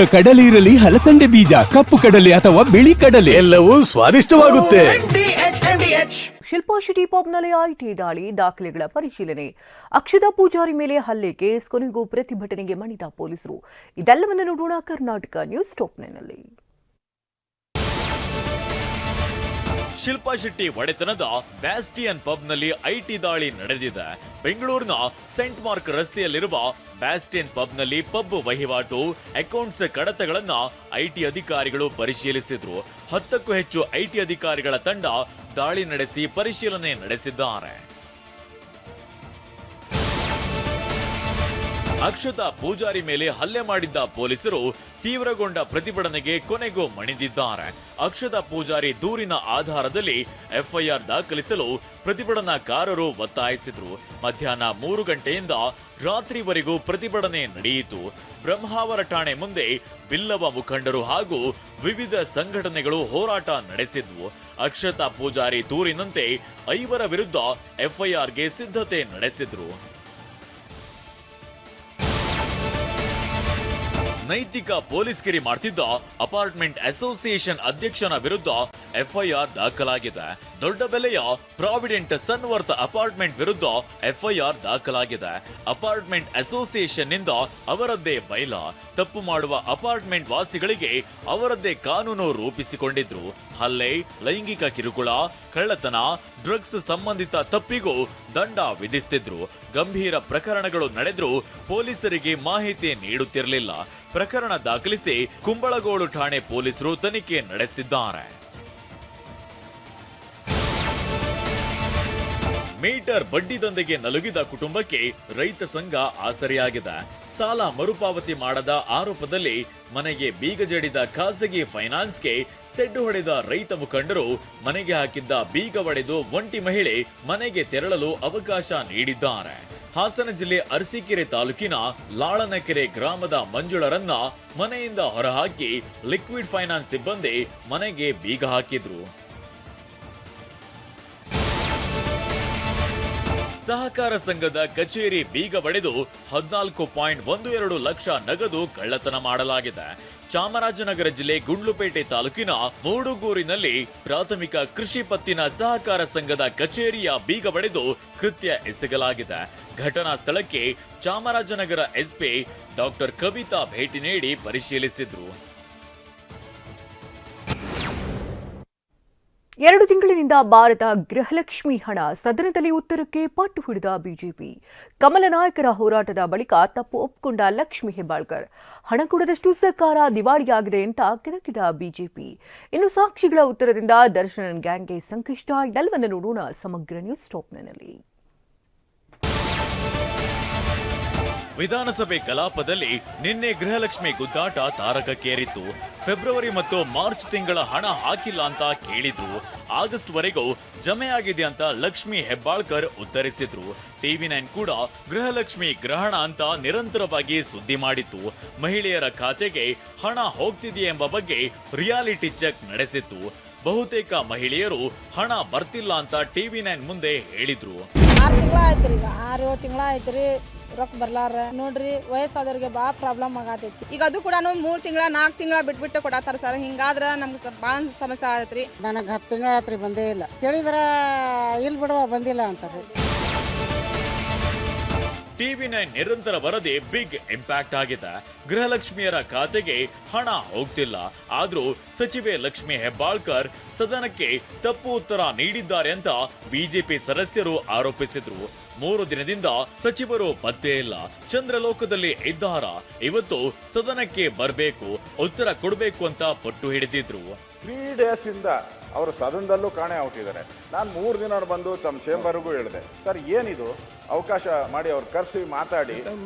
ಈಗ ಕಡಲೆ ಇರಲಿ, ಹಲಸಂಡೆ ಬೀಜ, ಕಪ್ಪು ಕಡಲೆ ಅಥವಾ ಬಿಳಿ ಕಡಲೆ, ಎಲ್ಲವೂ ಸ್ವಾದಿಷ್ಟವಾಗುತ್ತೆ. ಶಿಲ್ಪಾ ಶೆಟ್ಟಿ ಪಬ್ನಲ್ಲಿ ಐಟಿ ದಾಳಿ, ದಾಖಲೆಗಳ ಪರಿಶೀಲನೆ, ಅಕ್ಷತಾ ಪೂಜಾರಿ ಮೇಲೆ ಹಲ್ಲೆ ಕೇಸ್, ಕೊನೆಗೂ ಪ್ರತಿಭಟನೆಗೆ ಮಣಿದ ಪೊಲೀಸರು. ಇದೆಲ್ಲವನ್ನು ನೋಡೋಣ ಕರ್ನಾಟಕ ನ್ಯೂಸ್ ಟಾಪ್ನಲ್ಲಿ. ಶಿಲ್ಪಾ ಶೆಟ್ಟಿ ಒಡೆತನದ ಬ್ಯಾಸ್ಟಿಯನ್ ಪಬ್ನಲ್ಲಿ ಐಟಿ ದಾಳಿ ನಡೆದಿದೆ. ಬೆಂಗಳೂರಿನ ಸೆಂಟ್ ಮಾರ್ಕ್ ರಸ್ತೆಯಲ್ಲಿರುವ ಬ್ಯಾಸ್ಟಿಯನ್ ಪಬ್ನಲ್ಲಿ ಪಬ್ ವಹಿವಾಟು, ಅಕೌಂಟ್ಸ್ ಕಡತಗಳನ್ನ ಐಟಿ ಅಧಿಕಾರಿಗಳು ಪರಿಶೀಲಿಸಿದ್ರು. 10ಕ್ಕೂ ಹೆಚ್ಚು ಐಟಿ ಅಧಿಕಾರಿಗಳ ತಂಡ ದಾಳಿ ನಡೆಸಿ ಪರಿಶೀಲನೆ ನಡೆಸಿದ್ದಾರೆ. ಅಕ್ಷತಾ ಪೂಜಾರಿ ಮೇಲೆ ಹಲ್ಲೆ ಮಾಡಿದ್ದ ಪೊಲೀಸರು ತೀವ್ರಗೊಂಡ ಪ್ರತಿಭಟನೆಗೆ ಕೊನೆಗೂ ಮಣಿದಿದ್ದಾರೆ. ಅಕ್ಷತಾ ಪೂಜಾರಿ ದೂರಿನ ಆಧಾರದಲ್ಲಿ ಎಫ್ಐಆರ್ ದಾಖಲಿಸಲು ಪ್ರತಿಭಟನಾಕಾರರು ಒತ್ತಾಯಿಸಿದ್ರು. ಮಧ್ಯಾಹ್ನ 3 ಗಂಟೆಯಿಂದ ರಾತ್ರಿವರೆಗೂ ಪ್ರತಿಭಟನೆ ನಡೆಯಿತು. ಬ್ರಹ್ಮಾವರ ಠಾಣೆ ಮುಂದೆ ಬಿಲ್ಲವ ಮುಖಂಡರು ಹಾಗೂ ವಿವಿಧ ಸಂಘಟನೆಗಳು ಹೋರಾಟ ನಡೆಸಿದ್ವು. ಅಕ್ಷತಾ ಪೂಜಾರಿ ದೂರಿನಂತೆ 5 ವಿರುದ್ಧ ಎಫ್ಐಆರ್ಗೆ ಸಿದ್ಧತೆ ನಡೆಸಿದ್ರು. ನೈತಿಕ ಪೊಲೀಸ್ಗಿರಿ ಮಾಡ್ತಿದ್ದ ಅಪಾರ್ಟ್ಮೆಂಟ್ ಅಸೋಸಿಯೇಷನ್ ಅಧ್ಯಕ್ಷನ ವಿರುದ್ಧ ಎಫ್ಐಆರ್ ದಾಖಲಾಗಿದೆ. ದೊಡ್ಡಬೆಲೆಯ ಪ್ರಾವಿಡೆಂಟ್ ಸನ್ವರ್ತ್ ಅಪಾರ್ಟ್ಮೆಂಟ್ ವಿರುದ್ಧ ಎಫ್ಐಆರ್ ದಾಖಲಾಗಿದೆ. ಅಪಾರ್ಟ್ಮೆಂಟ್ ಅಸೋಸಿಯೇಷನ್ ನಿಂದ ಅವರದ್ದೇ ಬೈಲ, ತಪ್ಪು ಮಾಡುವ ಅಪಾರ್ಟ್ಮೆಂಟ್ ವಾಸಿಗಳಿಗೆ ಅವರದ್ದೇ ಕಾನೂನು ರೂಪಿಸಿಕೊಂಡಿದ್ರು. ಹಲ್ಲೆ, ಲೈಂಗಿಕ ಕಿರುಕುಳ, ಕಳ್ಳತನ, ಡ್ರಗ್ಸ್ ಸಂಬಂಧಿತ ತಪ್ಪಿಗೂ ದಂಡ ವಿಧಿಸುತ್ತಿದ್ರು. ಗಂಭೀರ ಪ್ರಕರಣಗಳು ನಡೆದ್ರೂ ಪೊಲೀಸರಿಗೆ ಮಾಹಿತಿ ನೀಡುತ್ತಿರಲಿಲ್ಲ. ಪ್ರಕರಣ ದಾಖಲಿಸಿ ಕುಂಬಳಗೋಡು ಠಾಣೆ ಪೊಲೀಸರು ತನಿಖೆ ನಡೆಸುತ್ತಿದ್ದಾರೆ. ಮೀಟರ್ ಬಡ್ಡಿ ದಂಧೆಗೆ ನಲುಗಿದ ಕುಟುಂಬಕ್ಕೆ ರೈತ ಸಂಘ ಆಸರೆಯಾಗಿದೆ. ಸಾಲ ಮರುಪಾವತಿ ಮಾಡದ ಆರೋಪದಲ್ಲಿ ಮನೆಗೆ ಬೀಗ ಜಡಿದ ಖಾಸಗಿ ಫೈನಾನ್ಸ್ಗೆ ಸೆಡ್ಡು ಹೊಡೆದ ರೈತ ಮುಖಂಡರು ಮನೆಗೆ ಹಾಕಿದ್ದ ಬೀಗ ಒಡೆದು ಒಂಟಿ ಮಹಿಳೆ ಮನೆಗೆ ತೆರಳಲು ಅವಕಾಶ ನೀಡಿದ್ದಾರೆ. ಹಾಸನ ಜಿಲ್ಲೆ ಅರಸೀಕೆರೆ ತಾಲೂಕಿನ ಲಾಳನಕೆರೆ ಗ್ರಾಮದ ಮಂಜುಳರನ್ನ ಮನೆಯಿಂದ ಹೊರಹಾಕಿ ಲಿಕ್ವಿಡ್ ಫೈನಾನ್ಸ್ ಸಿಬ್ಬಂದಿ ಮನೆಗೆ ಬೀಗ ಹಾಕಿದ್ರು. ಸಹಕಾರ ಸಂಘದ ಕಚೇರಿ ಬೀಗ ಒಡೆದು 14.12 ಲಕ್ಷ ನಗದು ಕಳ್ಳತನ ಮಾಡಲಾಗಿದೆ. ಚಾಮರಾಜನಗರ ಜಿಲ್ಲೆ ಗುಂಡ್ಲುಪೇಟೆ ತಾಲೂಕಿನ ಮೂಡುಗೂರಿನಲ್ಲಿ ಪ್ರಾಥಮಿಕ ಕೃಷಿ ಪತ್ತಿನ ಸಹಕಾರ ಸಂಘದ ಕಚೇರಿಯ ಬೀಗ ಒಡೆದು ಕೃತ್ಯ ಎಸಗಲಾಗಿದೆ. ಘಟನಾ ಸ್ಥಳಕ್ಕೆ ಚಾಮರಾಜನಗರ ಎಸ್ಪಿ ಡಾಕ್ಟರ್ ಕವಿತಾ ಭೇಟಿ ನೀಡಿ ಪರಿಶೀಲಿಸಿದ್ರು. 2 ತಿಂಗಳಿನಿಂದ ಬಾರದ ಗೃಹಲಕ್ಷ್ಮಿ ಹಣ, ಸದನದಲ್ಲಿ ಉತ್ತರಕ್ಕೆ ಪಟ್ಟು ಹಿಡಿದ ಬಿಜೆಪಿ. ಕಮಲ ನಾಯಕರ ಹೋರಾಟದ ಬಳಿಕ ತಪ್ಪು ಒಪ್ಪಿಕೊಂಡ ಲಕ್ಷ್ಮಿ ಹೆಬ್ಬಾಳ್ಕರ್. ಹಣ ಕೊಡದಷ್ಟು ಸರ್ಕಾರ ದಿವಾಳಿಯಾಗಿದೆ ಅಂತ ಕೆದಕಿದ ಬಿಜೆಪಿ. ಇನ್ನು ಸಾಕ್ಷಿಗಳ ಉತ್ತರದಿಂದ ದರ್ಶನ್ ಗ್ಯಾಂಗ್ಗೆ ಸಂಕಷ್ಟ. ಇದೆಲ್ಲವನ್ನು ನೋಡೋಣ ಸಮಗ್ರ ನ್ಯೂಸ್ ಟಾಪ್ನಲ್ಲಿ. ವಿಧಾನಸಭೆ ಕಲಾಪದಲ್ಲಿ ನಿನ್ನೆ ಗೃಹಲಕ್ಷ್ಮಿ ಗುದ್ದಾಟ ತಾರಕಕ್ಕೇರಿತ್ತು. ಫೆಬ್ರವರಿ ಮತ್ತು ಮಾರ್ಚ್ ತಿಂಗಳ ಹಣ ಹಾಕಿಲ್ಲ ಅಂತ ಕೇಳಿದ್ರು. ಆಗಸ್ಟ್ ವರೆಗೂ ಜಮೆಯಾಗಿದೆ ಅಂತ ಲಕ್ಷ್ಮಿ ಹೆಬ್ಬಾಳ್ಕರ್ ಉತ್ತರಿಸಿದ್ರು. TV9 ಕೂಡ ಗೃಹಲಕ್ಷ್ಮಿ ಗ್ರಹಣ ಅಂತ ನಿರಂತರವಾಗಿ ಸುದ್ದಿ ಮಾಡಿತ್ತು. ಮಹಿಳೆಯರ ಖಾತೆಗೆ ಹಣ ಹೋಗ್ತಿದೆಯೇ ಎಂಬ ಬಗ್ಗೆ ರಿಯಾಲಿಟಿ ಚೆಕ್ ನಡೆಸಿತ್ತು. ಬಹುತೇಕ ಮಹಿಳೆಯರು ಹಣ ಬರ್ತಿಲ್ಲ ಅಂತ TV9 ಮುಂದೆ ಹೇಳಿದ್ರು. 6 ತಿಂಗಳ ಆಯ್ತ್ರಿ ರೊಕ್ಕ ಬರ್ಲಾರ ನೋಡ್ರಿ, ವಯಸ್ಸಾದವ್ರಿಗೆ ಭಾಳ ಪ್ರಾಬ್ಲಮ್ ಆಗತೈತಿ. ಈಗ ಅದು ಕೂಡ 3 ತಿಂಗಳ 4 ತಿಂಗಳ ಬಿಟ್ಬಿಟ್ಟು ಕೊಡತ್ತಾರ ಸರ್. ಹಿಂಗಾದ್ರೆ ನಮ್ಗೆ ಭಾಳ ಸಮಸ್ಯೆ ಆಗತ್ರಿ. ನನಗೆ 10 ತಿಂಗಳ ಆತ್ರಿ ಬಂದೇ ಇಲ್ಲ. ಕೇಳಿದ್ರ ಇಲ್ಲಿ ಬಿಡುವ ಬಂದಿಲ್ಲ ಅಂತಾರೆ. TV9 ನಿರಂತರ ವರದಿ ಬಿಗ್ ಇಂಪ್ಯಾಕ್ಟ್ ಆಗಿದೆ. ಗೃಹಲಕ್ಷ್ಮಿಯರ ಖಾತೆಗೆ ಹಣ ಹೋಗ್ತಿಲ್ಲ. ಆದ್ರೂ ಸಚಿವೆ ಲಕ್ಷ್ಮಿ ಹೆಬ್ಬಾಳ್ಕರ್ ಸದನಕ್ಕೆ ತಪ್ಪು ಉತ್ತರ ನೀಡಿದ್ದಾರೆ ಅಂತ ಬಿಜೆಪಿ ಸದಸ್ಯರು ಆರೋಪಿಸಿದ್ರು. 3 ದಿನದಿಂದ ಸಚಿವರು ಪತ್ತೆ ಇಲ್ಲ, ಚಂದ್ರಲೋಕದಲ್ಲಿ ಇದ್ದಾರ, ಇವತ್ತು ಸದನಕ್ಕೆ ಬರಬೇಕು, ಉತ್ತರ ಕೊಡಬೇಕು ಅಂತ ಪಟ್ಟು ಹಿಡಿದಿದ್ರು. 3 ಡೇಸ್ ಇಂದ ಅವರು ಸದನದಲ್ಲೂ ಕಾಣೆ ಔಟಿದ್ದಾರೆ. ನಾನು 3 ದಿನ ಬಂದು ತಮ್ಮ ಚೇಂಬರ್ಗೂ ಹೇಳಿದೆ, ಸರ್ ಏನಿದು ಅವಕಾಶ ಮಾಡಿ ಅವ್ರು ಕರೆಸಿ ಮಾತಾಡಿ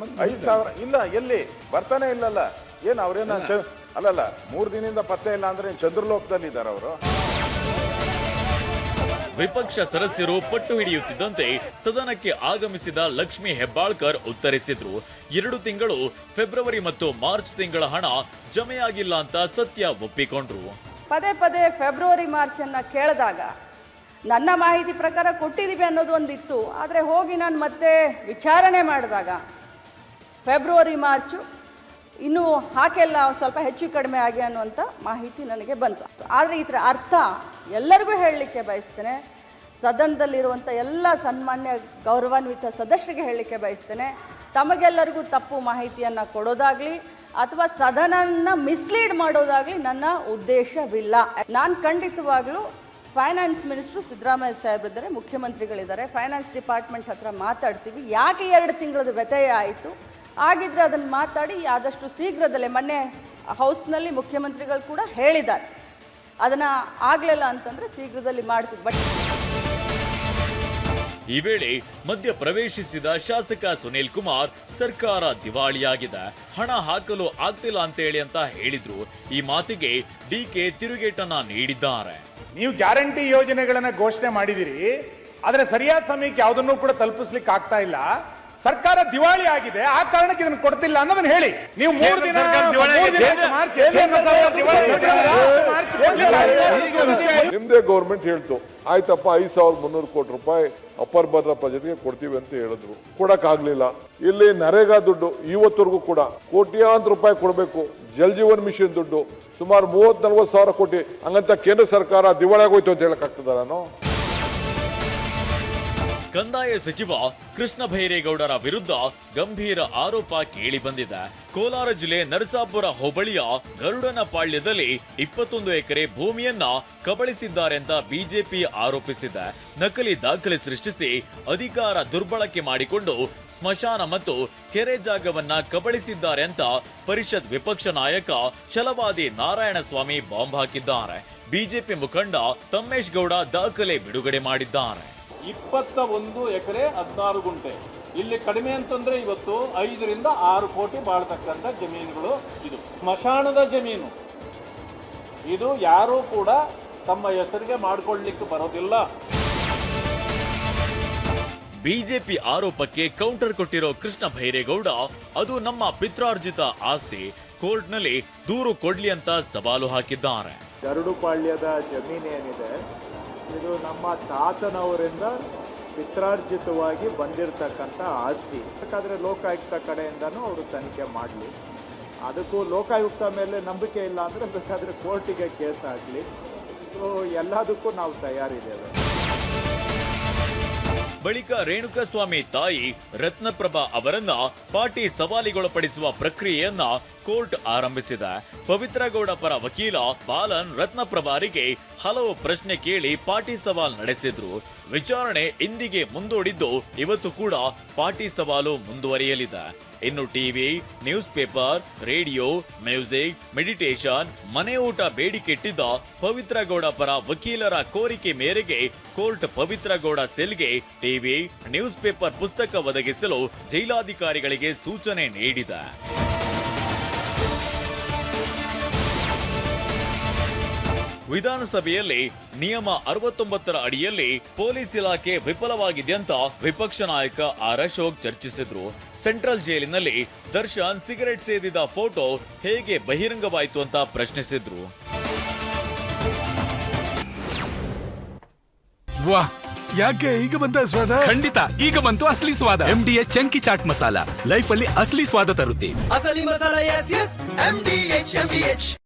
5,000 ಇಲ್ಲ, ಎಲ್ಲಿ ಬರ್ತಾನೆ ಇಲ್ಲಲ್ಲ, ಏನು ಅವ್ರೇನ ಅಲ್ಲಲ್ಲ 3 ದಿನದಿಂದ ಪತ್ತೆ ಇಲ್ಲ ಅಂದ್ರೆ ಚಂದ್ರಲೋಕದಲ್ಲಿ ಇದ್ದಾರೆ ಅವರು. ವಿಪಕ್ಷ ಸದಸ್ಯರು ಪಟ್ಟು ಹಿಡಿಯುತ್ತಿದ್ದಂತೆ ಸದನಕ್ಕೆ ಆಗಮಿಸಿದ ಲಕ್ಷ್ಮಿ ಹೆಬ್ಬಾಳ್ಕರ್ ಉತ್ತರಿಸಿದ್ರು. 2 ತಿಂಗಳು ಫೆಬ್ರವರಿ ಮತ್ತು ಮಾರ್ಚ್ ತಿಂಗಳ ಹಣ ಜಮೆಯಾಗಿಲ್ಲ ಅಂತ ಸತ್ಯ ಒಪ್ಪಿಕೊಂಡ್ರು. ಪದೇ ಪದೇ ಫೆಬ್ರವರಿ ಮಾರ್ಚ್ ಅನ್ನ ಕೇಳಿದಾಗ ನನ್ನ ಮಾಹಿತಿ ಪ್ರಕಾರ ಕೊಟ್ಟಿದ್ದೀವಿ ಅನ್ನೋದು ಒಂದಿತ್ತು. ಆದರೆ ಹೋಗಿ ನಾನು ಮತ್ತೆ ವಿಚಾರಣೆ ಮಾಡಿದಾಗ ಫೆಬ್ರವರಿ ಮಾರ್ಚು ಇನ್ನೂ ಹಾಕೆಲ್ಲ ಸ್ವಲ್ಪ ಹೆಚ್ಚು ಕಡಿಮೆ ಆಗಿ ಅನ್ನುವಂಥ ಮಾಹಿತಿ ನನಗೆ ಬಂತು. ಆದರೆ ಇದರ ಅರ್ಥ ಎಲ್ಲರಿಗೂ ಹೇಳಲಿಕ್ಕೆ ಬಯಸ್ತೇನೆ, ಸದನದಲ್ಲಿರುವಂಥ ಎಲ್ಲ ಸನ್ಮಾನ್ಯ ಗೌರವಾನ್ವಿತ ಸದಸ್ಯರಿಗೆ ಹೇಳಲಿಕ್ಕೆ ಬಯಸ್ತೇನೆ, ತಮಗೆಲ್ಲರಿಗೂ ತಪ್ಪು ಮಾಹಿತಿಯನ್ನು ಕೊಡೋದಾಗಲಿ ಅಥವಾ ಸದನನ ಮಿಸ್ಲೀಡ್ ಮಾಡೋದಾಗಲಿ ನನ್ನ ಉದ್ದೇಶವಿಲ್ಲ. ನಾನು ಖಂಡಿತವಾಗ್ಲೂ ಫೈನಾನ್ಸ್ ಮಿನಿಸ್ಟ್ರು ಸಿದ್ದರಾಮಯ್ಯ ಸಾಹೇಬ್ರಿದ್ದಾರೆ, ಮುಖ್ಯಮಂತ್ರಿಗಳಿದ್ದಾರೆ, ಫೈನಾನ್ಸ್ ಡಿಪಾರ್ಟ್ಮೆಂಟ್ ಹತ್ರ ಮಾತಾಡ್ತೀವಿ. ಯಾಕೆ 2 ತಿಂಗಳದ ವ್ಯತ್ಯಯ ಆಯಿತು, ಆಗಿದ್ರೆ ಅದನ್ನು ಮಾತಾಡಿ ಆದಷ್ಟು ಶೀಘ್ರದಲ್ಲೇ, ಮೊನ್ನೆ ಹೌಸ್ನಲ್ಲಿ ಮುಖ್ಯಮಂತ್ರಿಗಳು ಕೂಡ ಹೇಳಿದ್ದಾರೆ, ಅದನ್ನು ಆಗಲಿಲ್ಲ ಅಂತಂದರೆ ಶೀಘ್ರದಲ್ಲಿ ಮಾಡ್ತೀವಿ. ಬಟ್ ಈ ವೇಳೆ ಮಧ್ಯ ಪ್ರವೇಶಿಸಿದ ಶಾಸಕ ಸುನೀಲ್ ಕುಮಾರ್ ಸರ್ಕಾರ ದಿವಾಳಿಯಾಗಿದೆ, ಹಣ ಹಾಕಲು ಆಗ್ತಿಲ್ಲ ಅಂತೇಳಿ ಅಂತ ಹೇಳಿದ್ರು. ಈ ಮಾತಿಗೆ ಡಿಕೆ ತಿರುಗೇಟನ್ನ ನೀಡಿದ್ದಾರೆ. ನೀವು ಗ್ಯಾರಂಟಿ ಯೋಜನೆಗಳನ್ನ ಘೋಷಣೆ ಮಾಡಿದಿರಿ, ಆದರೆ ಸರಿಯಾದ ಸಮಯಕ್ಕೆ ಯಾವುದನ್ನು ಕೂಡ ತಲುಪಿಸ್ಲಿಕ್ಕೆ ಆಗ್ತಾ ಇಲ್ಲ. ಸರ್ಕಾರ ದಿವಾಳಿ ಆಗಿದೆ, ಆ ಕಾರಣಕ್ಕೆ ಇದನ್ನು ಕೊಡ್ತಿಲ್ಲ ಅನ್ನೋದನ್ನ ಹೇಳಿ. ನೀವು 3 ದಿನ ಮಾರ್ಚ್ ನಿಮ್ದೇ ಗೌರ್ಮೆಂಟ್ ಹೇಳ್ತು, ಆಯ್ತಪ್ಪ 5,300 ಕೋಟಿ ರೂಪಾಯಿ ಅಪ್ಪರ್ ಬರ್ರ ಪ್ರಾಜೆಕ್ಟ್ಗೆ ಕೊಡ್ತೀವಿ ಅಂತ ಹೇಳಿದ್ರು, ಕೊಡಕ್ ಆಗ್ಲಿಲ್ಲ. ಇಲ್ಲಿ ನರೇಗಾ ದುಡ್ಡು ಇವತ್ತರೆಗೂ ಕೂಡ ಕೋಟ್ಯಾಂತರ ರೂಪಾಯಿ ಕೊಡಬೇಕು, ಜಲ್ ಜೀವನ್ ಮಿಷನ್ ದುಡ್ಡು ಸುಮಾರು 30-40 ಸಾವಿರ ಕೋಟಿ, ಹಂಗಂತ ಕೇಂದ್ರ ಸರ್ಕಾರ ದಿವಾಳಿಯಾಗೋಯ್ತು ಅಂತ ಹೇಳಕ್ ಆಗ್ತದ? ನಾನು ಕಂದಾಯ ಸಚಿವ ಕೃಷ್ಣ ಭೈರೇಗೌಡರ ವಿರುದ್ಧ ಗಂಭೀರ ಆರೋಪ ಕೇಳಿ ಬಂದಿದೆ. ಕೋಲಾರ ಜಿಲ್ಲೆ ನರಸಾಪುರ ಹೋಬಳಿಯ ಗರುಡನಪಾಳ್ಯದಲ್ಲಿ 21 ಎಕರೆ ಭೂಮಿಯನ್ನ ಕಬಳಿಸಿದ್ದಾರೆ ಅಂತ ಬಿಜೆಪಿ ಆರೋಪಿಸಿದೆ. ನಕಲಿ ದಾಖಲೆ ಸೃಷ್ಟಿಸಿ ಅಧಿಕಾರ ದುರ್ಬಳಕೆ ಮಾಡಿಕೊಂಡು ಸ್ಮಶಾನ ಮತ್ತು ಕೆರೆ ಜಾಗವನ್ನ ಕಬಳಿಸಿದ್ದಾರೆ ಅಂತ ಪರಿಷತ್ ವಿಪಕ್ಷ ನಾಯಕ ಛಲವಾದಿ ನಾರಾಯಣಸ್ವಾಮಿ ಬಾಂಬ್ ಹಾಕಿದ್ದಾರೆ. ಬಿಜೆಪಿ ಮುಖಂಡ ತಮ್ಮೇಶ್ ಗೌಡ ದಾಖಲೆ ಬಿಡುಗಡೆ ಮಾಡಿದ್ದಾರೆ. 21 ಎಕರೆ 16 ಗುಂಟೆ. ಇಲ್ಲಿ ಕಡಿಮೆ ಅಂತಂದ್ರೆ ಇವತ್ತು 5 ರಿಂದ 6 ಕೋಟಿ ಬಾಳ್ತಕ್ಕಂಥ ಜಮೀನುಗಳು. ಇದು ಸ್ಮಶಾನದ ಜಮೀನು, ಇದು ಯಾರೂ ಕೂಡ ತಮ್ಮ ಹೆಸರಿಗೆ ಮಾಡಿಕೊಳ್ಳಲಿಕ್ಕೆ ಬರೋದಿಲ್ಲ. ಬಿಜೆಪಿ ಆರೋಪಕ್ಕೆ ಕೌಂಟರ್ ಕೊಟ್ಟಿರೋ ಕೃಷ್ಣ ಭೈರೇಗೌಡ, ಅದು ನಮ್ಮ ಪಿತ್ರಾರ್ಜಿತ ಆಸ್ತಿ, ಕೋರ್ಟ್ನಲ್ಲಿ ದೂರು ಕೊಡ್ಲಿ ಅಂತ ಸವಾಲು ಹಾಕಿದ್ದಾರೆ. ಗರುಡುಪಾಳ್ಯದ ಜಮೀನೇನಿದೆ, ಇದು ನಮ್ಮ ತಾತನವರಿಂದ ಪಿತ್ರಾರ್ಜಿತವಾಗಿ ಬಂದಿರತಕ್ಕಂಥ ಆಸ್ತಿ. ಬೇಕಾದರೆ ಲೋಕಾಯುಕ್ತ ಕಡೆಯಿಂದನೂ ಅವರು ತನಿಖೆ ಮಾಡಲಿ. ಅದಕ್ಕೂ ಲೋಕಾಯುಕ್ತ ಮೇಲೆ ನಂಬಿಕೆ ಇಲ್ಲ ಅಂದರೆ ಬೇಕಾದರೆ ಕೋರ್ಟಿಗೆ ಕೇಸ್ ಹಾಕಲಿ. ಸೊ ಎಲ್ಲದಕ್ಕೂ ನಾವು ತಯಾರಿದ್ದೇವೆ. ಬಳಿಕ ರೇಣುಕಾಸ್ವಾಮಿ ತಾಯಿ ರತ್ನಪ್ರಭಾ ಅವರನ್ನ ಪಾಟಿ ಸವಾಲಿಗೊಳಪಡಿಸುವ ಪ್ರಕ್ರಿಯೆಯನ್ನ ಕೋರ್ಟ್ ಆರಂಭಿಸಿದೆ. ಪವಿತ್ರಗೌಡ ಪರ ವಕೀಲ ಬಾಲನ್ ರತ್ನಪ್ರಭಾರಿಗೆ ಹಲವು ಪ್ರಶ್ನೆ ಕೇಳಿ ಪಾಟಿ ಸವಾಲ್ ನಡೆಸಿದ್ರು. ವಿಚಾರಣೆ ಇಂದಿಗೆ ಮುಂದೂಡಿದ್ದು ಇವತ್ತು ಕೂಡ ಪಾಟಿ ಸವಾಲು ಮುಂದುವರಿಯಲಿದೆ. ಇನ್ನು TV, news paper, radio, music, meditation, ಮನೆ ಊಟ ಬೇಡಿಕೆಟ್ಟಿದ್ದ ಪವಿತ್ರಗೌಡ ಪರ ವಕೀಲರ ಕೋರಿಕೆ ಮೇರೆಗೆ ಕೋರ್ಟ್ ಪವಿತ್ರಗೌಡ ಸೆಲ್ಗೆ ಟಿವಿ, ನ್ಯೂಸ್ ಪೇಪರ್ ಪುಸ್ತಕ ಒದಗಿಸಲು ಜೈಲಾಧಿಕಾರಿಗಳಿಗೆ ಸೂಚನೆ ನೀಡಿದೆ. ವಿಧಾನಸಭೆಯಲ್ಲಿ ನಿಯಮ 69ರ ಅಡಿಯಲ್ಲಿ ಪೊಲೀಸ್ ಇಲಾಖೆ ವಿಫಲವಾಗಿದೆ ಅಂತ ವಿಪಕ್ಷ ನಾಯಕ ಆರ್ ಅಶೋಕ್ ಚರ್ಚಿಸಿದ್ರು. ಸೆಂಟ್ರಲ್ ಜೈಲಿನಲ್ಲಿ ದರ್ಶನ್ ಸಿಗರೆಟ್ ಸೇದಿದ ಫೋಟೋ ಹೇಗೆ ಬಹಿರಂಗವಾಯಿತು ಅಂತ ಪ್ರಶ್ನಿಸಿದ್ರು. ವಾಹ್, ಯಾಕೆ ಈಗ ಬಂತ ಸ್ವಾದ? ಖಂಡಿತ ಈಗ ಬಂತು ಅಸಲಿ ಸ್ವಾದ. MDH chunky chaat masala life ಅಲ್ಲಿ ಅಸಲಿ ಸ್ವಾದ ತರುತ್ತೆ. ಅಸಲಿ ಮಸಾಲ, MDH